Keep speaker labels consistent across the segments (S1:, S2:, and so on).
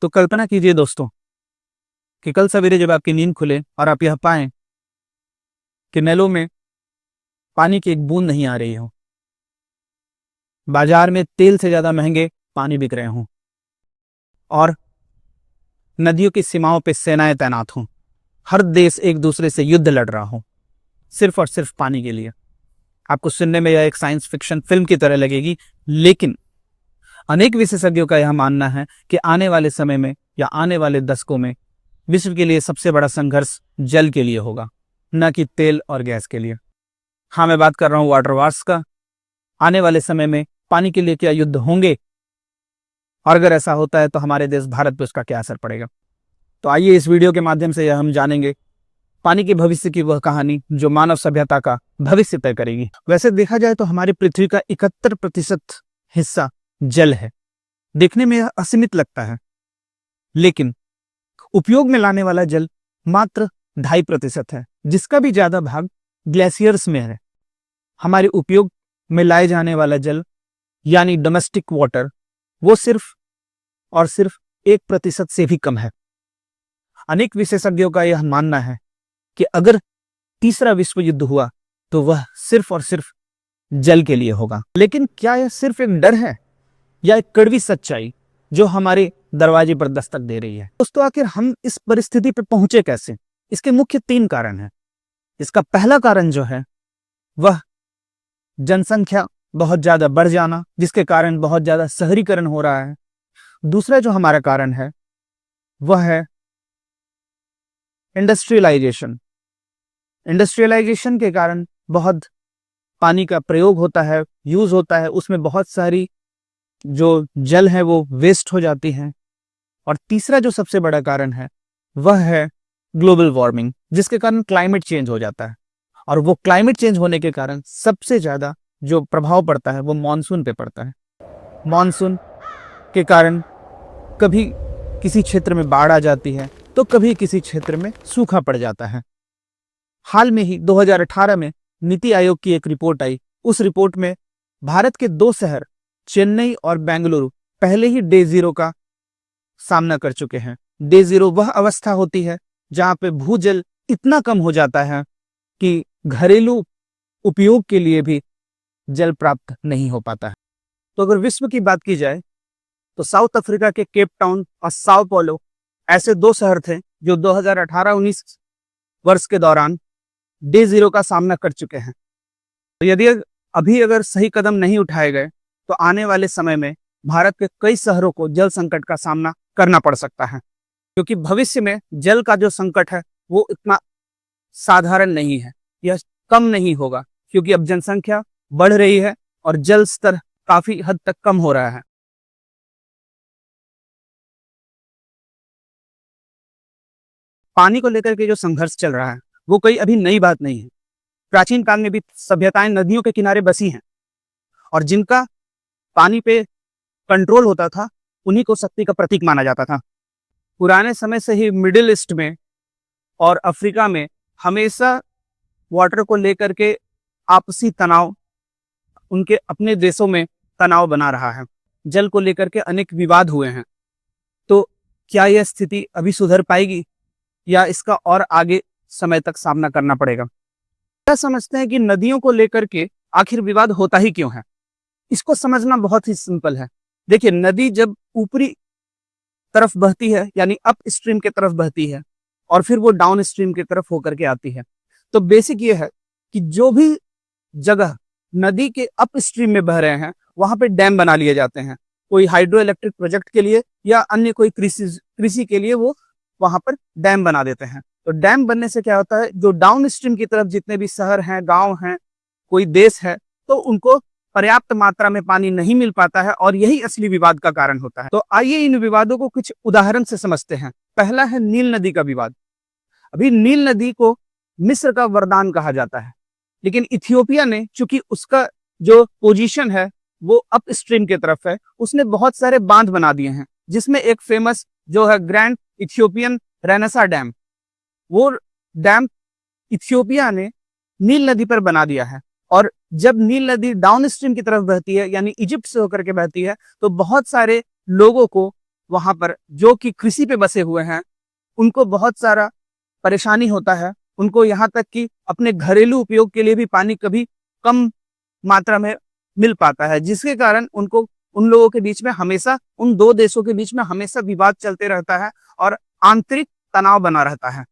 S1: तो कल्पना कीजिए दोस्तों कि कल सवेरे जब आपकी नींद खुले और आप यह पाएं कि नलों में पानी की एक बूंद नहीं आ रही हो, बाजार में तेल से ज्यादा महंगे पानी बिक रहे हों और नदियों की सीमाओं पर सेनाएं तैनात हों, हर देश एक दूसरे से युद्ध लड़ रहा हो सिर्फ और सिर्फ पानी के लिए। आपको सुनने में यह एक साइंस फिक्शन फिल्म की तरह लगेगी, लेकिन अनेक विशेषज्ञों का यह मानना है कि आने वाले समय में या आने वाले दशकों में विश्व के लिए सबसे बड़ा संघर्ष जल के लिए होगा, न कि तेल और गैस के लिए। हाँ, मैं बात कर रहा हूं वाटर वार्स का। आने वाले समय में पानी के लिए क्या युद्ध होंगे, और अगर ऐसा होता है तो हमारे देश भारत पर उसका क्या असर पड़ेगा। तो आइए इस वीडियो के माध्यम से यह हम जानेंगे पानी के भविष्य की वह कहानी जो मानव सभ्यता का भविष्य तय करेगी। वैसे देखा जाए तो हमारी पृथ्वी का 71% हिस्सा जल है। देखने में यह असीमित लगता है, लेकिन उपयोग में लाने वाला जल मात्र 2.5% है, जिसका भी ज्यादा भाग ग्लेशियर्स में है। हमारे उपयोग में लाए जाने वाला जल यानी डोमेस्टिक वाटर वो सिर्फ और सिर्फ 1% से भी कम है। अनेक विशेषज्ञों का यह मानना है कि अगर तीसरा विश्व युद्ध हुआ तो वह सिर्फ और सिर्फ जल के लिए होगा। लेकिन क्या यह सिर्फ एक डर है या एक कड़वी सच्चाई जो हमारे दरवाजे पर दस्तक दे रही है? दोस्तों, आखिर हम इस परिस्थिति पर पहुंचे कैसे? इसके मुख्य 3 कारण हैं। इसका पहला कारण जो है वह जनसंख्या बहुत ज्यादा बढ़ जाना, जिसके कारण बहुत ज्यादा शहरीकरण हो रहा है। दूसरा जो हमारा कारण है वह है इंडस्ट्रियलाइजेशन। इंडस्ट्रियलाइजेशन के कारण बहुत पानी का प्रयोग होता है, यूज होता है, उसमें बहुत सारी जो जल है वो वेस्ट हो जाती है। और तीसरा जो सबसे बड़ा कारण है वह है ग्लोबल वार्मिंग, जिसके कारण क्लाइमेट चेंज हो जाता है। और वो क्लाइमेट चेंज होने के कारण सबसे ज्यादा जो प्रभाव पड़ता है वो मानसून पे पड़ता है। मानसून के कारण कभी किसी क्षेत्र में बाढ़ आ जाती है तो कभी किसी क्षेत्र में सूखा पड़ जाता है। हाल में ही 2018 में नीति आयोग की एक रिपोर्ट आई। उस रिपोर्ट में भारत के 2 शहर चेन्नई और बेंगलुरु पहले ही डे जीरो का सामना कर चुके हैं। डे जीरो वह अवस्था होती है जहां पे भूजल इतना कम हो जाता है कि घरेलू उपयोग के लिए भी जल प्राप्त नहीं हो पाता है। तो अगर विश्व की बात की जाए तो साउथ अफ्रीका के केप टाउन और साओ paulo ऐसे 2 शहर थे जो 2018-19 वर्ष के दौरान डे जीरो का सामना कर चुके हैं। तो यदि अभी अगर सही कदम नहीं उठाए गए तो आने वाले समय में भारत के कई शहरों को जल संकट का सामना करना पड़ सकता है, क्योंकि भविष्य में जल का जो संकट है वो इतना साधारण नहीं है, यह कम नहीं होगा, क्योंकि अब जनसंख्या बढ़ रही है और जल स्तर काफी हद तक कम हो रहा है। पानी को लेकर के जो संघर्ष चल रहा है वो कोई अभी नई बात नहीं है। प्राचीन काल में भी सभ्यताएं नदियों के किनारे बसी हैं और जिनका पानी पे कंट्रोल होता था उन्हीं को शक्ति का प्रतीक माना जाता था। पुराने समय से ही मिडिल ईस्ट में और अफ्रीका में हमेशा वाटर को लेकर के आपसी तनाव, उनके अपने देशों में तनाव बना रहा है। जल को लेकर के अनेक विवाद हुए हैं। तो क्या यह स्थिति अभी सुधर पाएगी या इसका और आगे समय तक सामना करना पड़ेगा? क्या समझते हैं कि नदियों को लेकर के आखिर विवाद होता ही क्यों है? इसको समझना बहुत ही सिंपल है। देखिए, नदी जब ऊपरी तरफ बहती है यानी अप स्ट्रीम की तरफ बहती है और फिर वो डाउन स्ट्रीम की तरफ होकर के आती है, तो बेसिक ये है कि जो भी जगह नदी के अप स्ट्रीम में बह रहे हैं वहां पे डैम बना लिए जाते हैं, कोई हाइड्रो इलेक्ट्रिक प्रोजेक्ट के लिए या अन्य कोई कृषि के लिए वो वहां पर डैम बना देते हैं। तो डैम बनने से क्या होता है, जो डाउन स्ट्रीम की तरफ जितने भी शहर हैं, गांव हैं, कोई देश है, तो उनको पर्याप्त मात्रा में पानी नहीं मिल पाता है और यही असली विवाद का कारण होता है। तो आइए इन विवादों को कुछ उदाहरण से समझते हैं। पहला है नील नदी का विवाद। अभी नील नदी को मिस्र का वरदान कहा जाता है, लेकिन इथियोपिया ने, चूंकि उसका जो पोजीशन है वो अप स्ट्रीम की तरफ है, उसने बहुत सारे बांध बना दिए हैं, जिसमें एक फेमस जो है ग्रैंड इथियोपियन रेनेसा डैम, वो डैम इथियोपिया ने नील नदी पर बना दिया है। और जब नील नदी डाउन स्ट्रीम की तरफ बहती है यानी इजिप्ट से होकर के बहती है, तो बहुत सारे लोगों को वहां पर जो कि कृषि पे बसे हुए हैं, उनको बहुत सारा परेशानी होता है। उनको यहाँ तक कि अपने घरेलू उपयोग के लिए भी पानी कभी कम मात्रा में मिल पाता है, जिसके कारण उनको उन लोगों के बीच में हमेशा, उन दो देशों के बीच में हमेशा विवाद चलते रहता है और आंतरिक तनाव बना रहता है।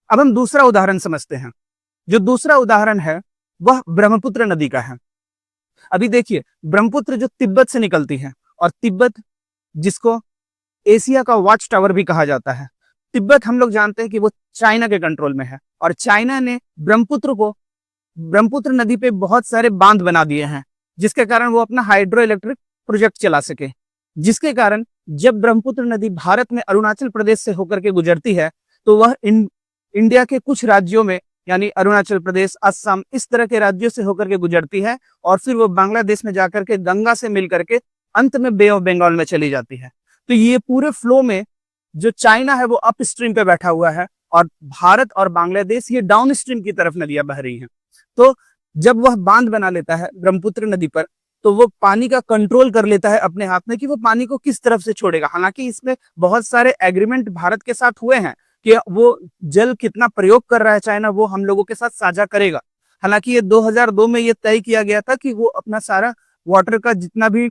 S1: अब हम दूसरा उदाहरण समझते हैं। जो दूसरा उदाहरण है वह ब्रह्मपुत्र नदी का है। अभी देखिए, ब्रह्मपुत्र जो तिब्बत से निकलती है, और तिब्बत जिसको एशिया का वॉच टावर भी कहा जाता है, तिब्बत हम लोग जानते हैं कि वो चाइना के कंट्रोल में है, और चाइना ने ब्रह्मपुत्र नदी पे बहुत सारे बांध बना दिए हैं, जिसके कारण वो अपना हाइड्रो इलेक्ट्रिक प्रोजेक्ट चला सके। जिसके कारण जब ब्रह्मपुत्र नदी भारत में अरुणाचल प्रदेश से होकर के गुजरती है, तो वह इंडिया के कुछ राज्यों में, यानी अरुणाचल प्रदेश, असम, इस तरह के राज्यों से होकर के गुजरती है, और फिर वो बांग्लादेश में जाकर के गंगा से मिल करके अंत में बे ऑफ बंगाल में चली जाती है। तो ये पूरे फ्लो में जो चाइना है वो अप स्ट्रीम पे बैठा हुआ है, और भारत और बांग्लादेश ये डाउन स्ट्रीम की तरफ नदियां बह रही हैं। तो जब वह बांध बना लेता है ब्रह्मपुत्र नदी पर, तो वो पानी का कंट्रोल कर लेता है अपने हाथ में कि वो पानी को किस तरफ से छोड़ेगा। हालांकि इसमें बहुत सारे एग्रीमेंट भारत के साथ हुए हैं कि वो जल कितना प्रयोग कर रहा है चाइना, वो हम लोगों के साथ साझा करेगा। हालांकि ये 2002 में ये तय किया गया था कि वो अपना सारा वाटर का जितना भी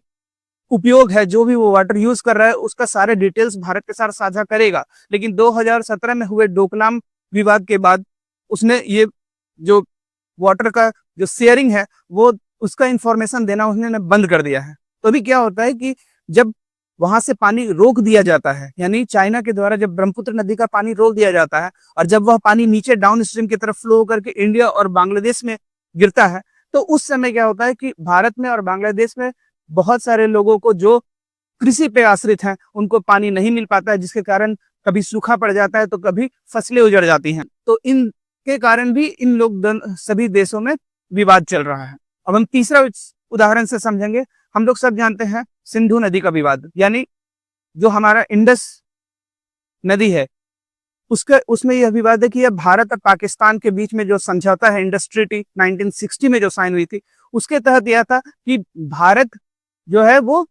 S1: उपयोग है, जो भी वो वाटर यूज कर रहा है, उसका सारे डिटेल्स भारत के साथ साझा करेगा। लेकिन 2017 में हुए डोकलाम विवाद के बाद उसने ये जो वाटर का जो शेयरिंग है, वो उसका इंफॉर्मेशन देना उसने बंद कर दिया है। तो अभी क्या होता है कि जब वहां से पानी रोक दिया जाता है, यानी चाइना के द्वारा जब ब्रह्मपुत्र नदी का पानी रोक दिया जाता है, और जब वह पानी नीचे डाउन स्ट्रीम की तरफ फ्लो करके इंडिया और बांग्लादेश में गिरता है, तो उस समय क्या होता है कि भारत में और बांग्लादेश में बहुत सारे लोगों को जो कृषि पे आश्रित हैं, उनको पानी नहीं मिल पाता है, जिसके कारण कभी सूखा पड़ जाता है, तो कभी फसलें उजड़ जाती हैं। तो इनके कारण भी इन लोग सभी देशों में विवाद चल रहा है। अब हम तीसरा उदाहरण से समझेंगे। हम लोग सब जानते हैं सिंधु नदी का विवाद, यानी जो हमारा इंडस नदी है, उसमें यह विवाद है कि यह भारत और पाकिस्तान के बीच में जो समझौता है, इंडस ट्रीटी 1960 में जो साइन हुई थी, उसके तहत यह था कि भारत जो है वो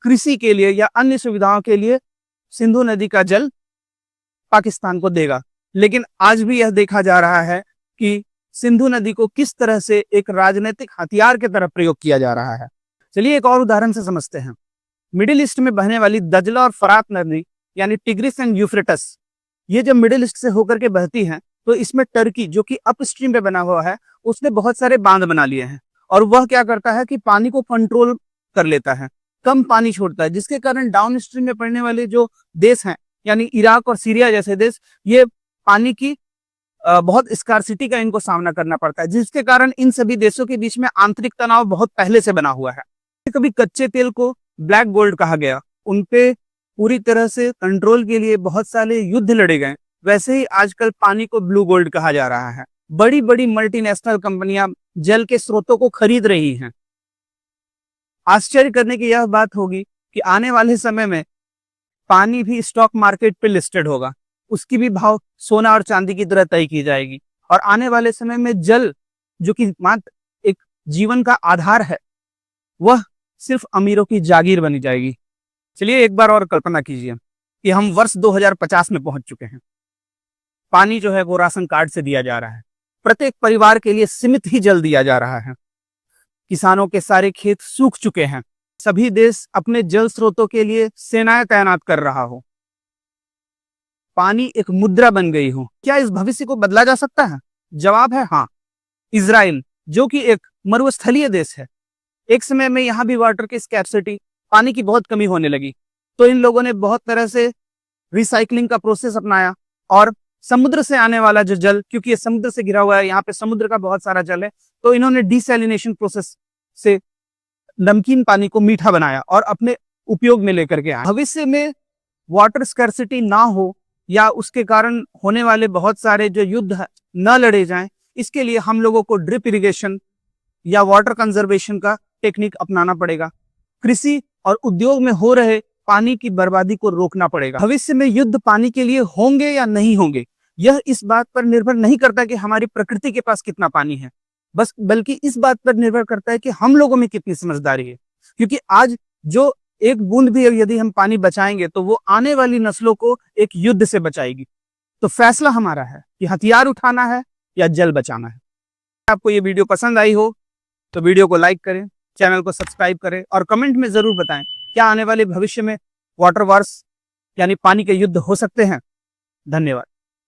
S1: कृषि के लिए या अन्य सुविधाओं के लिए सिंधु नदी का जल पाकिस्तान को देगा। लेकिन आज भी यह देखा जा रहा है कि सिंधु नदी को किस तरह से एक राजनीतिक हथियार की तरह प्रयोग किया जा रहा है। चलिए एक और उदाहरण से समझते हैं। मिडिल ईस्ट में बहने वाली दजला और फरात नदी, यानी टिग्रिस एंड यूफ्रेटस, ये जब मिडिल ईस्ट से होकर के बहती हैं, तो इसमें टर्की जो कि अप स्ट्रीम पे बना हुआ है, उसने बहुत सारे बांध बना लिए हैं, और वह क्या करता है कि पानी को कंट्रोल कर लेता है, कम पानी छोड़ता है, जिसके कारण डाउन स्ट्रीम में पड़ने वाले जो देश हैं, यानी इराक और सीरिया जैसे देश, ये पानी की बहुत स्कार्सिटी का इनको सामना करना पड़ता है, जिसके कारण इन सभी देशों के बीच में आंतरिक तनाव बहुत पहले से बना हुआ है। कभी कच्चे तेल को ब्लैक गोल्ड कहा गया, उनपे पूरी तरह से कंट्रोल के लिए बहुत सारे युद्ध लड़े गए, वैसे ही आजकल पानी को ब्लू गोल्ड कहा जा रहा है। बड़ी बड़ी मल्टीनेशनल कंपनियां जल के स्रोतों को खरीद रही हैं। आश्चर्य करने की यह बात होगी कि आने वाले समय में पानी भी स्टॉक मार्केट पे लिस्टेड होगा, उसकी भी भाव सोना और चांदी की तरह तय की जाएगी, और आने वाले समय में जल जो कि मात्र एक जीवन का आधार है, वह सिर्फ अमीरों की जागीर बनी जाएगी। चलिए एक बार और कल्पना कीजिए कि हम वर्ष 2050 में पहुंच चुके हैं। पानी जो है वो राशन कार्ड से दिया जा रहा है, प्रत्येक परिवार के लिए सीमित ही जल दिया जा रहा है, किसानों के सारे खेत सूख चुके हैं, सभी देश अपने जल स्रोतों के लिए सेनाएं तैनात कर रहा हो, पानी एक मुद्रा बन गई हो। क्या इस भविष्य को बदला जा सकता है? जवाब है हाँ। इजराइल जो कि एक मरुस्थलीय देश है, एक समय में यहाँ भी वाटर की स्कैर्सिटी, पानी की बहुत कमी होने लगी, तो इन लोगों ने बहुत तरह से रिसाइकलिंग का प्रोसेस अपनाया, और समुद्र से आने वाला जो जल, क्योंकि ये समुद्र से घिरा हुआ है, यहाँ पे समुद्र का बहुत सारा जल है, तो इन्होंने डिसैलिनेशन प्रोसेस से नमकीन पानी को मीठा बनाया और अपने उपयोग में लेकर के आए। भविष्य में वाटर स्कैर्सिटी ना हो या उसके कारण होने वाले बहुत सारे जो युद्ध न लड़े जाएं, इसके लिए हम लोगों को ड्रिप इरिगेशन या वाटर कंजर्वेशन का टेक्निक अपनाना पड़ेगा। कृषि और उद्योग में हो रहे पानी की बर्बादी को रोकना पड़ेगा। भविष्य में युद्ध पानी के लिए होंगे या नहीं होंगे, यह इस बात पर निर्भर नहीं करता कि हमारी प्रकृति के पास कितना पानी है, बल्कि इस बात पर निर्भर करता है कि हम लोगों में कितनी समझदारी है। क्योंकि आज जो एक बूंद भी यदि हम पानी बचाएंगे तो वो आने वाली नस्लों को एक युद्ध से बचाएगी। तो फैसला हमारा है कि हथियार उठाना है या जल बचाना है। आपको ये वीडियो पसंद आई हो तो वीडियो को लाइक करें, चैनल को सब्सक्राइब करें और कमेंट में जरूर बताएं क्या आने वाले भविष्य में वाटर वॉर्स यानी पानी के युद्ध हो सकते हैं। धन्यवाद।